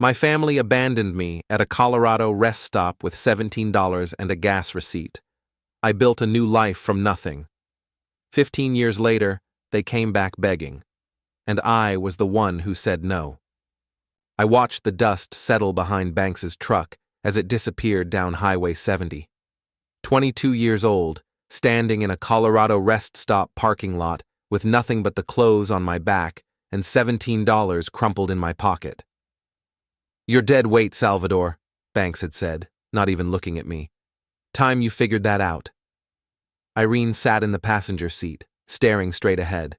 My family abandoned me at a Colorado rest stop with $17 and a gas receipt. I built a new life from nothing. 15 years later, they came back begging. And I was the one who said no. I watched the dust settle behind Banks's truck as it disappeared down Highway 70. 22 years old, standing in a Colorado rest stop parking lot with nothing but the clothes on my back and $17 crumpled in my pocket. "You're dead weight, Salvador," Banks had said, not even looking at me. "Time you figured that out." Irene sat in the passenger seat, staring straight ahead.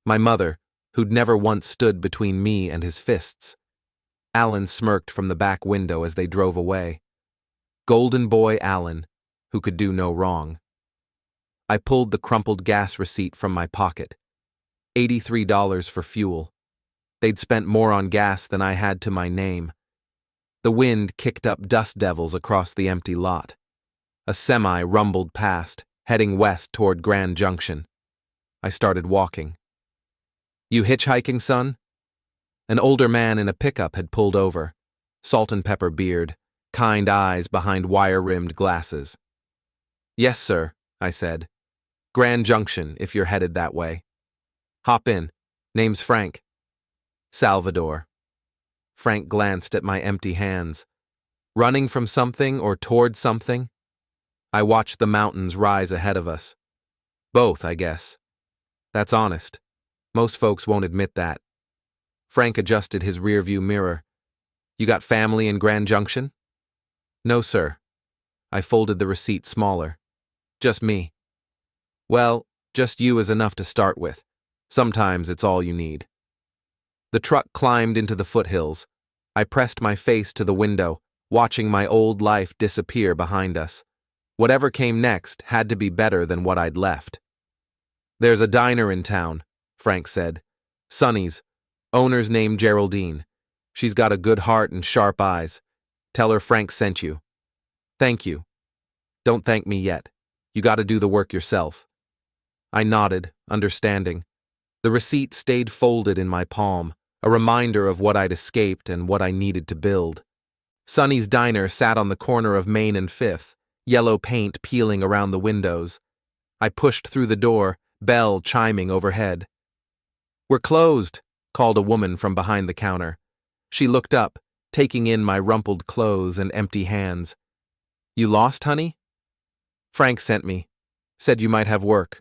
My mother, who'd never once stood between me and his fists. Alan smirked from the back window as they drove away. Golden boy Alan, who could do no wrong. I pulled the crumpled gas receipt from my pocket. $83 for fuel. They'd spent more on gas than I had to my name. The wind kicked up dust devils across the empty lot. A semi rumbled past, heading west toward Grand Junction. I started walking. "You hitchhiking, son?" An older man in a pickup had pulled over. Salt and pepper beard, kind eyes behind wire-rimmed glasses. "Yes, sir," I said. "Grand Junction, if you're headed that way." "Hop in. Name's Frank." "Salvador." Frank glanced at my empty hands. Running from something or toward something? I watched the mountains rise ahead of us. Both, I guess. That's honest. Most folks won't admit that. Frank adjusted his rearview mirror. "You got family in Grand Junction?" "No, sir." I folded the receipt smaller. "Just me." "Well, just you is enough to start with. Sometimes it's all you need." The truck climbed into the foothills. I pressed my face to the window, watching my old life disappear behind us. Whatever came next had to be better than what I'd left. "There's a diner in town," Frank said. "Sonny's. Owner's named Geraldine. She's got a good heart and sharp eyes. Tell her Frank sent you." "Thank you." "Don't thank me yet. You gotta do the work yourself." I nodded, understanding. The receipt stayed folded in my palm, a reminder of what I'd escaped and what I needed to build. Sonny's Diner sat on the corner of Main and Fifth, yellow paint peeling around the windows. I pushed through the door, bell chiming overhead. "We're closed," called a woman from behind the counter. She looked up, taking in my rumpled clothes and empty hands. "You lost, honey?" "Frank sent me. Said you might have work."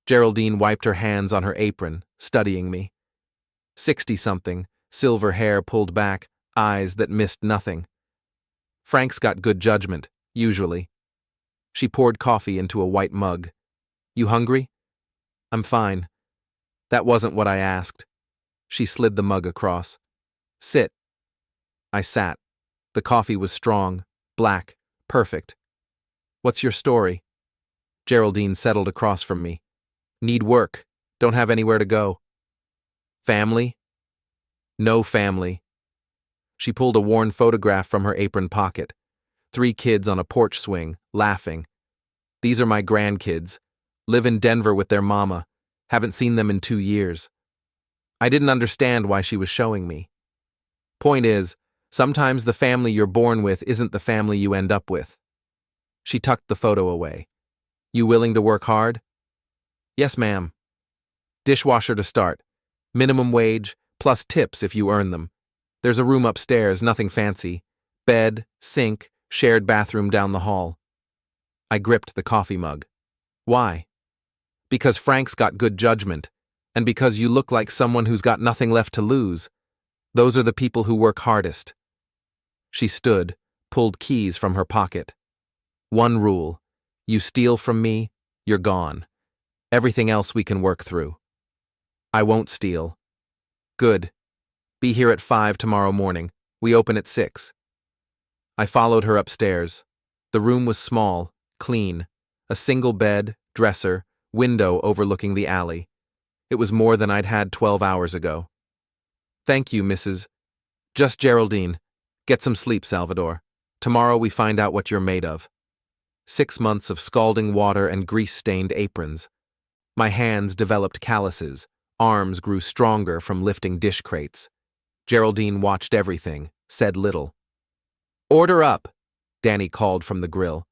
Geraldine wiped her hands on her apron, studying me. 60-something, silver hair pulled back, eyes that missed nothing. "Frank's got good judgment, usually." She poured coffee into a white mug. "You hungry?" "I'm fine." "That wasn't what I asked." She slid the mug across. "Sit." I sat. The coffee was strong, black, perfect. "What's your story?" Geraldine settled across from me. "Need work. Don't have anywhere to go." "Family?" "No family." She pulled a worn photograph from her apron pocket. 3 kids on a porch swing, laughing. "These are my grandkids. Live in Denver with their mama. Haven't seen them in 2 years." I didn't understand why she was showing me. Point is, sometimes the family you're born with isn't the family you end up with. She tucked the photo away. "You willing to work hard?" "Yes, ma'am." "Dishwasher to start. Minimum wage, plus tips if you earn them. There's a room upstairs, nothing fancy. Bed, sink, shared bathroom down the hall." I gripped the coffee mug. "Why?" "Because Frank's got good judgment, and because you look like someone who's got nothing left to lose. Those are the people who work hardest." She stood, pulled keys from her pocket. "One rule. You steal from me, you're gone. Everything else we can work through." "I won't steal." "Good. Be here at 5 tomorrow morning. We open at 6. I followed her upstairs. The room was small, clean. A single bed, dresser, window overlooking the alley. It was more than I'd had 12 hours ago. "Thank you, Mrs. Just Geraldine. Get some sleep, Salvador. Tomorrow we find out what you're made of." 6 months of scalding water and grease-stained aprons. My hands developed calluses. Arms grew stronger from lifting dish crates. Geraldine watched everything, said little. "Order up," Danny called from the grill.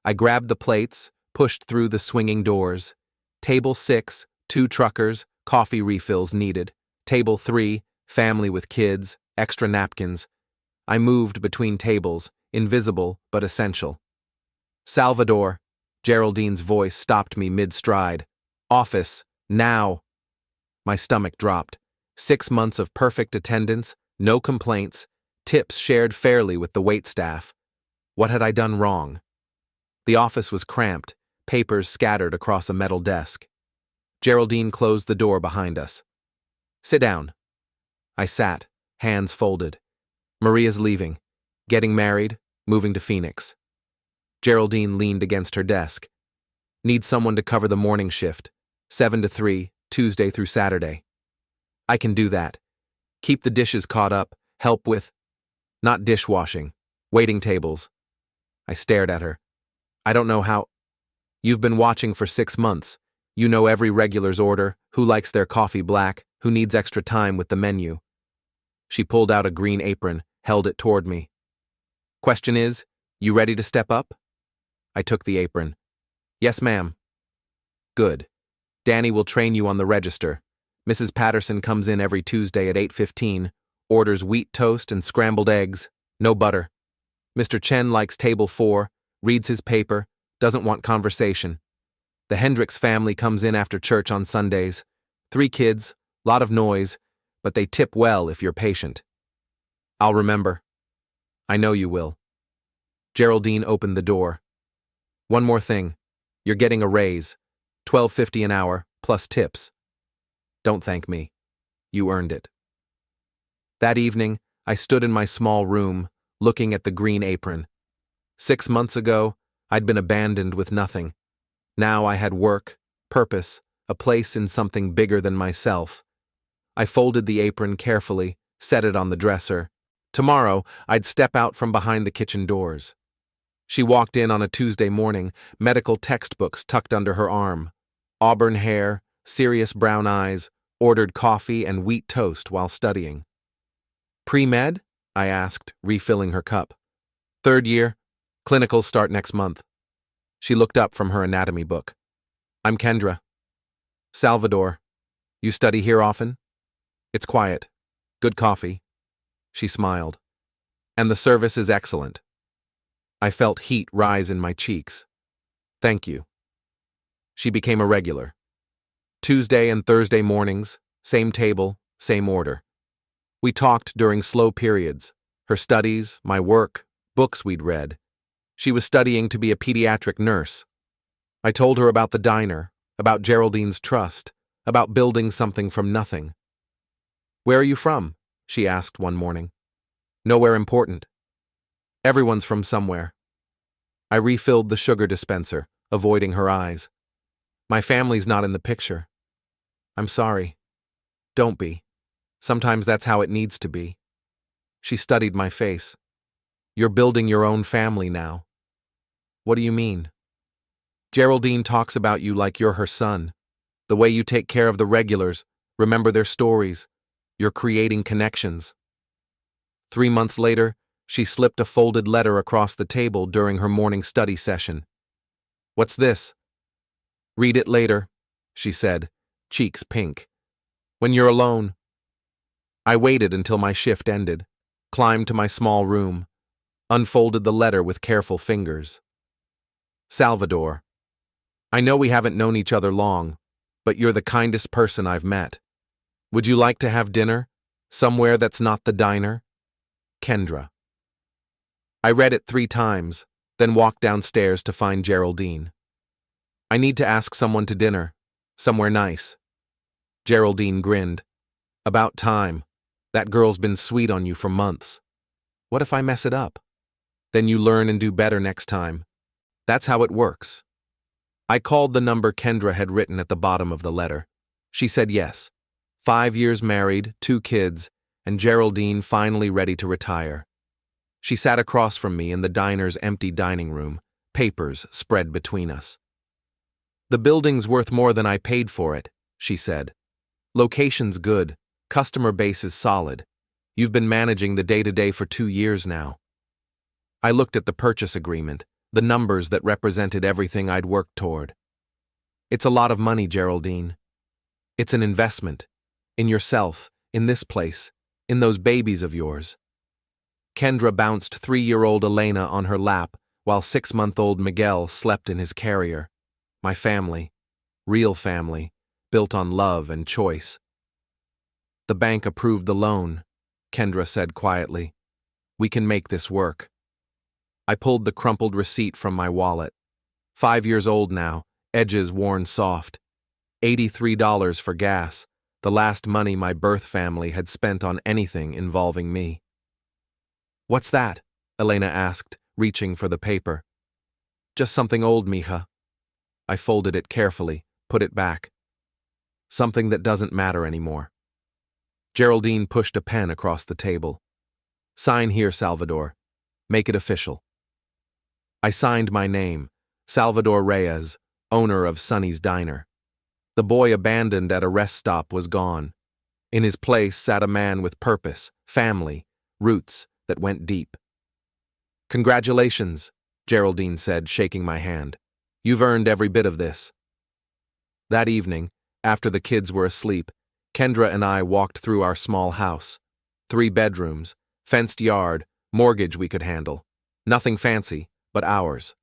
I grabbed the plates, pushed through the swinging doors. Table 6, 2 truckers, coffee refills needed. Table 3, family with kids, extra napkins. I moved between tables, invisible but essential. "Salvador," Geraldine's voice stopped me mid-stride. "Office, now." My stomach dropped. 6 months of perfect attendance, no complaints, tips shared fairly with the waitstaff. What had I done wrong? The office was cramped, papers scattered across a metal desk. Geraldine closed the door behind us. "Sit down." I sat, hands folded. Maria's leaving, getting married, moving to Phoenix. Geraldine leaned against her desk. "Need someone to cover the morning shift, 7 to 3, Tuesday through Saturday." "I can do that. Keep the dishes caught up, help with—" "Not dishwashing, waiting tables." I stared at her. "I don't know how—" "You've been watching for 6 months. You know every regular's order, who likes their coffee black, who needs extra time with the menu." She pulled out a green apron, held it toward me. "Question is, you ready to step up?" I took the apron. "Yes, ma'am." "Good. Danny will train you on the register. Mrs. Patterson comes in every Tuesday at 8:15, orders wheat toast and scrambled eggs, no butter. Mr. Chen likes table 4, reads his paper, doesn't want conversation. The Hendricks family comes in after church on Sundays. 3 kids, lot of noise, but they tip well if you're patient." "I'll remember." "I know you will." Geraldine opened the door. "One more thing. You're getting a raise. $12.50 an hour, plus tips." "Don't thank me. You earned it." That evening, I stood in my small room, looking at the green apron. 6 months ago, I'd been abandoned with nothing. Now I had work, purpose, a place in something bigger than myself. I folded the apron carefully, set it on the dresser. Tomorrow, I'd step out from behind the kitchen doors. She walked in on a Tuesday morning, medical textbooks tucked under her arm. Auburn hair, serious brown eyes, ordered coffee and wheat toast while studying. "Pre-med?" I asked, refilling her cup. "3rd year. Clinicals start next month." She looked up from her anatomy book. "I'm Kendra." "Salvador. You study here often?" "It's quiet. Good coffee." She smiled. "And the service is excellent." I felt heat rise in my cheeks. "Thank you." She became a regular. Tuesday and Thursday mornings, same table, same order. We talked during slow periods, her studies, my work, books we'd read. She was studying to be a pediatric nurse. I told her about the diner, about Geraldine's trust, about building something from nothing. "Where are you from?" she asked one morning. "Nowhere important." "Everyone's from somewhere." I refilled the sugar dispenser, avoiding her eyes. "My family's not in the picture." "I'm sorry." "Don't be. Sometimes that's how it needs to be." She studied my face. "You're building your own family now." "What do you mean?" "Geraldine talks about you like you're her son. The way you take care of the regulars, remember their stories. You're creating connections." 3 months later, she slipped a folded letter across the table during her morning study session. "What's this?" "Read it later," she said, cheeks pink. "When you're alone." I waited until my shift ended, climbed to my small room, unfolded the letter with careful fingers. "Salvador, I know we haven't known each other long, but you're the kindest person I've met. Would you like to have dinner? Somewhere that's not the diner? Kendra." I read it 3 times, then walked downstairs to find Geraldine. "I need to ask someone to dinner. Somewhere nice." Geraldine grinned. "About time. That girl's been sweet on you for months. What if I mess it up? Then you learn and do better next time. That's how it works." I called the number Kendra had written at the bottom of the letter. She said yes. 5 years married, 2 kids, and Geraldine finally ready to retire. She sat across from me in the diner's empty dining room, papers spread between us. "The building's worth more than I paid for it," she said. "Location's good, customer base is solid. You've been managing the day-to-day for 2 years now. I looked at the purchase agreement, the numbers that represented everything I'd worked toward. It's a lot of money, Geraldine. It's an investment. In yourself, in this place, in those babies of yours. Kendra bounced 3-year-old Elena on her lap while 6-month-old Miguel slept in his carrier. My family, real family, built on love and choice. The bank approved the loan, Kendra said quietly. We can make this work. I pulled the crumpled receipt from my wallet. 5 years old now, edges worn soft. $83 for gas, the last money my birth family had spent on anything involving me. What's that? Elena asked, reaching for the paper. Just something old, mija. I folded it carefully, put it back. Something that doesn't matter anymore. Geraldine pushed a pen across the table. Sign here, Salvador. Make it official. I signed my name, Salvador Reyes, owner of Sonny's Diner. The boy abandoned at a rest stop was gone. In his place sat a man with purpose, family, roots that went deep. Congratulations, Geraldine said, shaking my hand. You've earned every bit of this. That evening, after the kids were asleep, Kendra and I walked through our small house. 3 bedrooms, fenced yard, mortgage we could handle. Nothing fancy, but ours.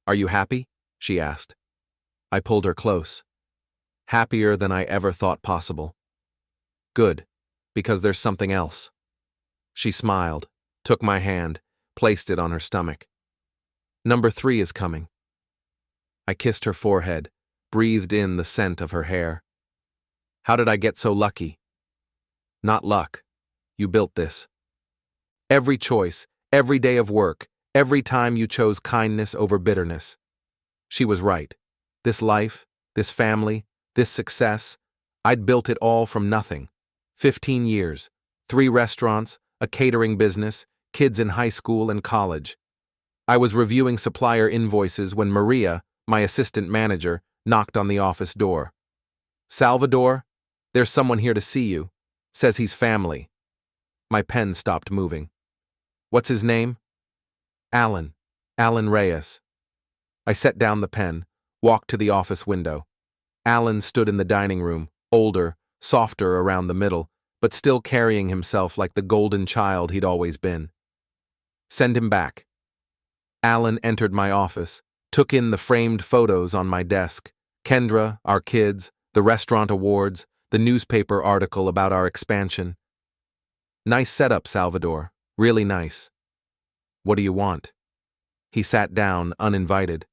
Are you happy? She asked. I pulled her close. Happier than I ever thought possible. Good, because there's something else. She smiled, took my hand, placed it on her stomach. Number 3 is coming. I kissed her forehead, breathed in the scent of her hair. How did I get so lucky? Not luck. You built this. Every choice, every day of work, every time you chose kindness over bitterness. She was right. This life, this family, this success, I'd built it all from nothing. 15 years, 3 restaurants, a catering business, kids in high school and college. I was reviewing supplier invoices when Maria, my assistant manager, knocked on the office door. Salvador, there's someone here to see you. Says he's family. My pen stopped moving. What's his name? Alan Reyes. I set down the pen, walked to the office window. Alan stood in the dining room, older, softer around the middle, but still carrying himself like the golden child he'd always been. Send him back. Alan entered my office, took in the framed photos on my desk. Kendra, our kids, the restaurant awards, the newspaper article about our expansion. Nice setup, Salvador. Really nice. What do you want? He sat down, uninvited.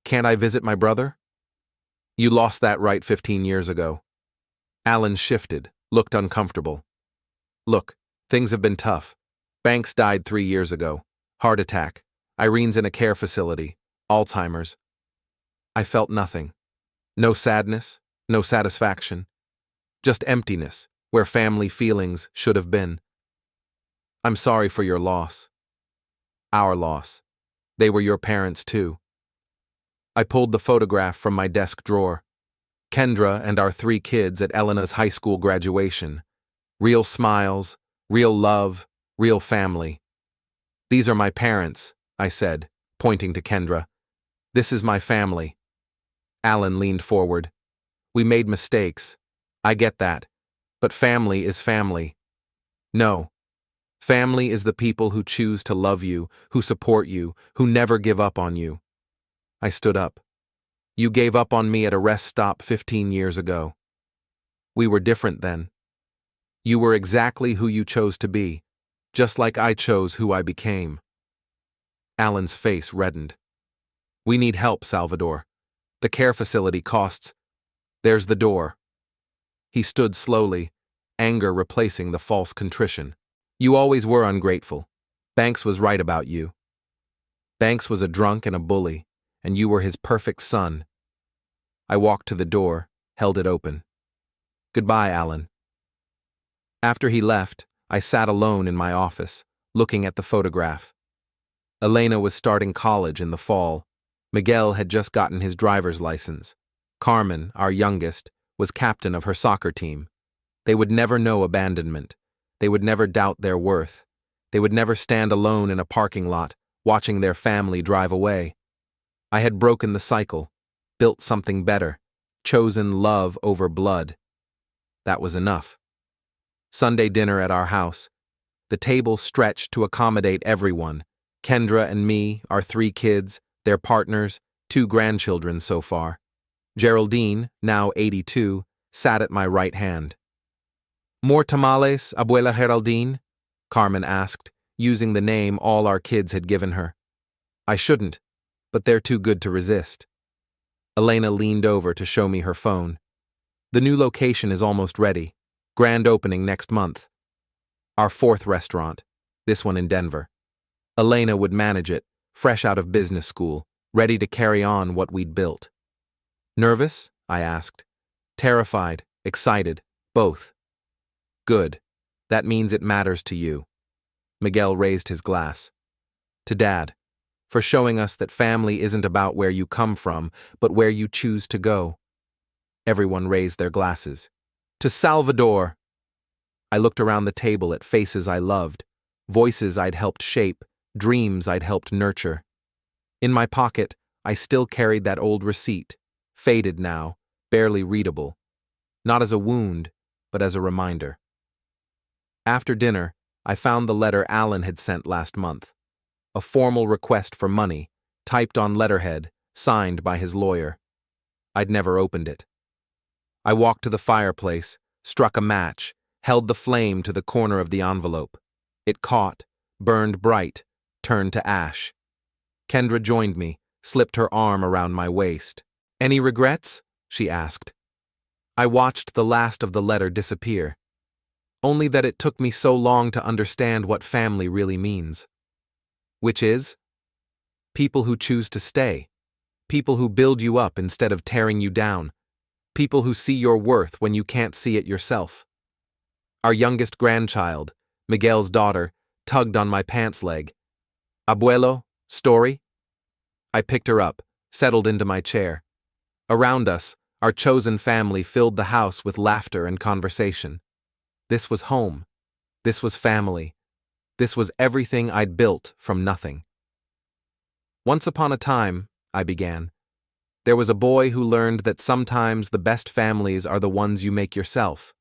Can't I visit my brother? You lost that right 15 years ago. Alan shifted, looked uncomfortable. Look, things have been tough. Banks died 3 years ago. Heart attack. Irene's in a care facility. Alzheimer's. I felt nothing. No sadness, no satisfaction. Just emptiness, where family feelings should have been. I'm sorry for your loss. Our loss. They were your parents too. I pulled the photograph from my desk drawer. Kendra and our 3 kids at Elena's high school graduation. Real smiles, real love, real family. These are my parents, I said, pointing to Kendra. This is my family. Alan leaned forward. We made mistakes. I get that. But family is family. No. Family is the people who choose to love you, who support you, who never give up on you. I stood up. You gave up on me at a rest stop 15 years ago. We were different then. You were exactly who you chose to be, just like I chose who I became. Alan's face reddened. We need help, Salvador. The care facility costs. There's the door. He stood slowly, anger replacing the false contrition. You always were ungrateful. Banks was right about you. Banks was a drunk and a bully, and you were his perfect son. I walked to the door, held it open. Goodbye, Alan. After he left, I sat alone in my office, looking at the photograph. Elena was starting college in the fall. Miguel had just gotten his driver's license. Carmen, our youngest, was captain of her soccer team. They would never know abandonment. They would never doubt their worth. They would never stand alone in a parking lot, watching their family drive away. I had broken the cycle, built something better, chosen love over blood. That was enough. Sunday dinner at our house. The table stretched to accommodate everyone. Kendra and me, our 3 kids, their partners, 2 grandchildren so far. Geraldine, now 82, sat at my right hand. More tamales, Abuela Geraldine? Carmen asked, using the name all our kids had given her. I shouldn't, but they're too good to resist. Elena leaned over to show me her phone. The new location is almost ready. Grand opening next month. Our 4th restaurant, this one in Denver. Elena would manage it, fresh out of business school, ready to carry on what we'd built. Nervous? I asked. Terrified, excited, both. Good. That means it matters to you. Miguel raised his glass. To Dad, for showing us that family isn't about where you come from, but where you choose to go. Everyone raised their glasses. To Salvador! I looked around the table at faces I loved, voices I'd helped shape, dreams I'd helped nurture. In my pocket, I still carried that old receipt, faded now, barely readable. Not as a wound, but as a reminder. After dinner, I found the letter Alan had sent last month. A formal request for money, typed on letterhead, signed by his lawyer. I'd never opened it. I walked to the fireplace, struck a match, held the flame to the corner of the envelope. It caught, burned bright, turned to ash. Kendra joined me, slipped her arm around my waist. Any regrets? She asked. I watched the last of the letter disappear. Only that it took me so long to understand what family really means. Which is? People who choose to stay. People who build you up instead of tearing you down. People who see your worth when you can't see it yourself. Our youngest grandchild, Miguel's daughter, tugged on my pants leg. Abuelo, story? I picked her up, settled into my chair. Around us, our chosen family filled the house with laughter and conversation. This was home. This was family. This was everything I'd built from nothing. Once upon a time, I began, there was a boy who learned that sometimes the best families are the ones you make yourself.